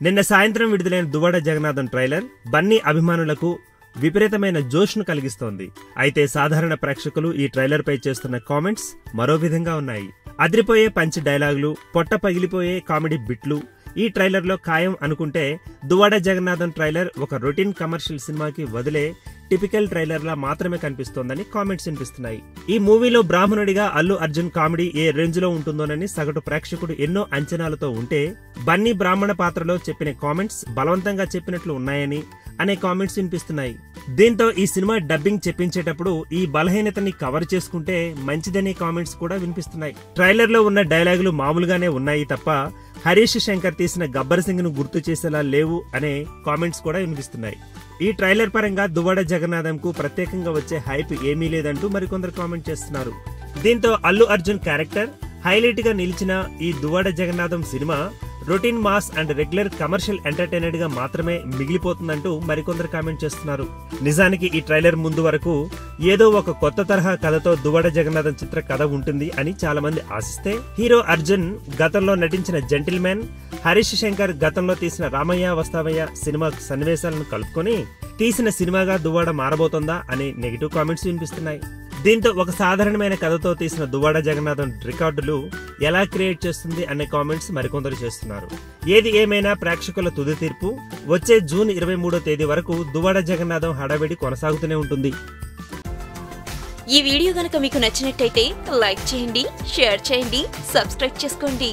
నిన్న సాయంత్రం విడుదలైన దువ్వాడ జగన్నాథం ట్రైలర్ బన్నీ అభిమానులకు విపరీతమైన జోష్ను కలిగిస్తోంది. అయితే సాధారణ ప్రేక్షకులు ఈ ట్రైలర్ పై చేస్తున్న కామెంట్స్ మరో విధంగా ఉన్నాయి. అదిరిపోయే పంచ్ డైలాగులు, పొట్ట పగిలిపోయే కామెడీ బిట్లు ఈ ట్రైలర్లో ఖాయం అనుకుంటే దువ్వాడ జగన్నాథం ట్రైలర్ ఒక రొటీన్ కమర్షియల్ సినిమాకి వదిలే టిపికల్ ట్రైలర్ లా మాత్రమే కనిపిస్తోందని కామెంట్స్ వినిపిస్తున్నాయి. ఈ మూవీలో బ్రాహ్మణుడిగా అల్లు అర్జున్ కామెడీ ఏ రేంజ్ లో ఉంటుందోనని సగటు ప్రేక్షకుడు ఎన్నో అంచనాలతో ఉంటే బన్నీ బ్రాహ్మణ పాత్రలో చెప్పిన కామెంట్స్ బలవంతంగా చెప్పినట్లు ఉన్నాయని అనే కామెంట్స్ వినిపిస్తున్నాయి. దీంతో ఈ సినిమా డబ్బింగ్ చెప్పించేటప్పుడు ఈ బలహీనతని కవర్ చేసుకుంటే మంచిదనే కామెంట్స్ కూడా వినిపిస్తున్నాయి. ట్రైలర్ లో ఉన్న డైలాగులు మామూలుగానే ఉన్నాయి తప్ప హరీష్ శంకర్ తీసిన గబ్బర్ సింగ్ ను గుర్తు చేసేలా లేవు అనే కామెంట్స్ కూడా వినిపిస్తున్నాయి. ఈ ట్రైలర్ పరంగా దువ్వాడ జగన్నాథం కు ప్రత్యేకంగా వచ్చే హైప్ ఏమీ లేదంటూ మరికొందరు కామెంట్ చేస్తున్నారు. దీంతో అల్లు అర్జున్ క్యారెక్టర్ హైలైట్ గా నిలిచిన ఈ Duvvada Jagannatham cinema routine mass and regular commercial entertainer గా మాత్రమే మిగిలిపోతుందంటూ మరికొందరు కామెంట్ చేస్తున్నారు. నిజానికి ఈ ట్రైలర్ ముందు వరకు ఏదో ఒక కొత్త తరహా కథతో దువ్వాడ జగన్నాథం చిత్ర కథ ఉంటుంది అని చాలా మంది ఆశిస్తే, హీరో అర్జున్ గతంలో నటించిన జెంటిల్మెన్, హరీష్ శంకర్ గతంలో తీసిన రామయ్య వస్తావయ్య సినిమా సన్నివేశాలను కలుపుకొని తీసిన సినిమాగా దువ్వాడ మారబోతోందా అనే నెగిటివ్ కామెంట్స్ వినిపిస్తున్నాయి. దీంతో ఒక సాధారణమైన కథతో తీసిన దువ్వాడ జగన్నాథం రికార్డులు ఎలా క్రియేట్ చేస్తుంది అనే కామెంట్స్ మరికొందరు చేస్తున్నారు. ఏది ఏమైనా ప్రేక్షకుల తుది తీర్పు వచ్చే జూన్ 23వ తేదీ వరకు దువ్వాడ జగన్నాథం హడావిడి కొనసాగుతూనే ఉంటుంది. ఈ వీడియో గనుక మీకు నచ్చినట్టయితే లైక్ చేయండి, షేర్ చేయండి, సబ్స్క్రైబ్ చేసుకోండి.